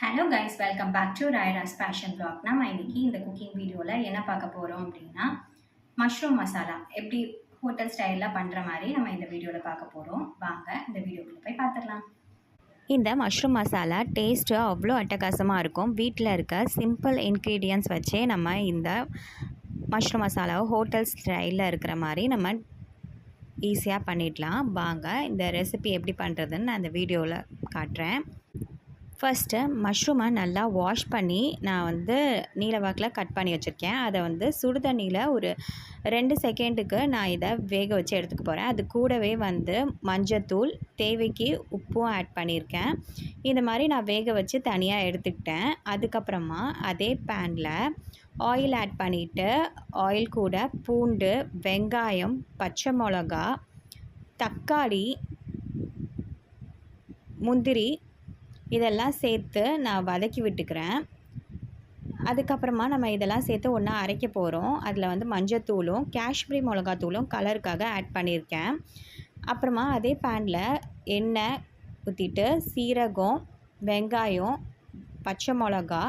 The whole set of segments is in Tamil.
Hello guys, welcome back to Rayaras fashion vlog. நம்ம இன்னைக்கு இந்த குக்கிங் வீடியோவில் என்ன பார்க்க போகிறோம் அப்படின்னா, மஷ்ரூம் மசாலா எப்படி ஹோட்டல் ஸ்டைலில் பண்ணுற மாதிரி நம்ம இந்த வீடியோவில் பார்க்க போகிறோம். வாங்க இந்த வீடியோக்குள்ளே போய் பார்த்துடலாம். இந்த மஷ்ரூம் மசாலா டேஸ்ட்டு அவ்வளோ அட்டகாசமாக இருக்கும். வீட்டில் இருக்க சிம்பிள் இன்க்ரீடியன்ட்ஸ் வச்சே நம்ம இந்த மஷ்ரூம் மசாலாவை ஹோட்டல் ஸ்டைலில் இருக்கிற மாதிரி நம்ம ஈஸியாக பண்ணிடலாம். வாங்க இந்த ரெசிபி எப்படி பண்ணுறதுன்னு நான் இந்த வீடியோவில் காட்டுறேன். ஃபஸ்ட்டு மஷ்ரூமை நல்லா வாஷ் பண்ணி நான் நீல வாக்கில் கட் பண்ணி வச்சுருக்கேன். அதை சுடு தண்ணியில் ஒரு 2 செகண்டுக்கு நான் இதை வேக வச்சு எடுத்துக்க போகிறேன். அது கூடவே மஞ்சத்தூள், தேவைக்கு உப்பும் ஆட் பண்ணியிருக்கேன். இந்த மாதிரி நான் வேக வச்சு தனியாக எடுத்துக்கிட்டேன். அதுக்கப்புறமா அதே பேனில் ஆயில் ஆட் பண்ணிவிட்டு, ஆயில் கூட பூண்டு, வெங்காயம், பச்சை மிளகா, தக்காளி, முந்திரி இதெல்லாம் சேர்த்து நான் வதக்கி விட்டுக்கிறேன். அதுக்கப்புறமா நம்ம இதெல்லாம் சேர்த்து ஒன்றா அரைக்க போகிறோம். அதில் மஞ்சத்தூளும் காஷ்மீரி மிளகாத்தூளும் கலருக்காக ஆட் பண்ணியிருக்கேன். அப்புறமா அதே பேனில் எண்ணெய் ஊற்றிட்டு சீரகம், வெங்காயம், பச்சை மிளகா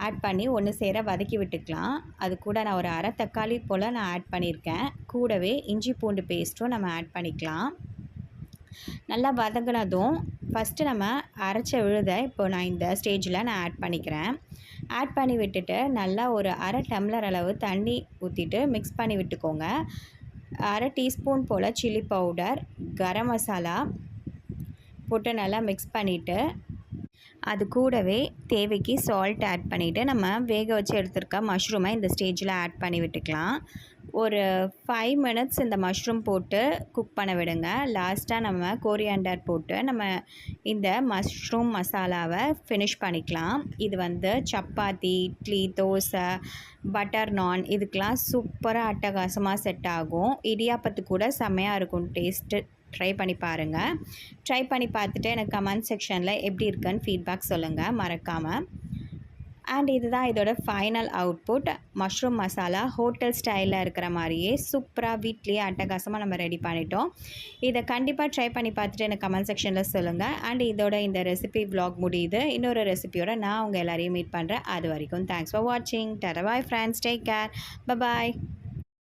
ஆட் பண்ணி ஒன்று சேர வதக்கி விட்டுக்கலாம். அது கூட நான் ஒரு அரை தக்காளி போல் நான் ஆட் பண்ணியிருக்கேன். கூடவே இஞ்சி பூண்டு பேஸ்ட்டும் நம்ம ஆட் பண்ணிக்கலாம். நல்லா வதங்கினதும் ஃபஸ்ட்டு நம்ம அரைச்ச விழுதை இப்போ நான் இந்த ஸ்டேஜில் நான் ஆட் பண்ணிக்கிறேன். ஆட் பண்ணி விட்டுட்டு நல்லா ஒரு அரை டம்ளர் அளவு தண்ணி ஊற்றிட்டு மிக்ஸ் பண்ணி விட்டுக்கோங்க. அரை டீஸ்பூன் போல் சில்லி பவுடர், கரம் மசாலா போட்டு நல்லா மிக்ஸ் பண்ணிவிட்டு, அது கூடவே தேவைக்கு சால்ட் ஆட் பண்ணிவிட்டு நம்ம வேக வச்சு எடுத்துருக்க மஷ்ரூமை இந்த ஸ்டேஜில் ஆட் பண்ணி விட்டுக்கலாம். ஒரு 5 மினிட்ஸ் இந்த மஷ்ரூம் போட்டு குக் பண்ண விடுங்க. லாஸ்ட்டாக நம்ம கோரியாண்டர் போட்டு நம்ம இந்த மஷ்ரூம் மசாலாவை ஃபினிஷ் பண்ணிக்கலாம். இது சப்பாத்தி, இட்லி, தோசை, பட்டர் நான் இதுக்கெலாம் சூப்பராக அட்டகாசமாக செட் ஆகும். இடியாப்பத்துக்கு கூட செம்மையாக இருக்கும் டேஸ்ட்டு. ட்ரை பண்ணி பாருங்கள். ட்ரை பண்ணி பார்த்துட்டு எனக்கு கமெண்ட் செக்ஷனில் எப்படி இருக்குன்னு ஃபீட்பேக் சொல்லுங்கள் மறக்காமல். அண்ட் இதுதான் இதோட final output. Mushroom masala hotel ஸ்டைலில் இருக்கிற மாதிரியே சூப்பராக வீட்லேயே அட்டகாசமாக நம்ம ரெடி பண்ணிட்டோம். இதை கண்டிப்பாக ட்ரை பண்ணி பார்த்துட்டு எனக்கு கமெண்ட் செக்ஷனில் சொல்லுங்கள். அண்ட் இதோட இந்த ரெசிபி vlog முடியுது. இன்னொரு ரெசிபியோட நான் உங்கள் எல்லாரையும் மீட் பண்ணுறேன். அது வரைக்கும் தேங்க்ஸ் ஃபார் வாட்சிங். Tata bye friends, take care, bye bye.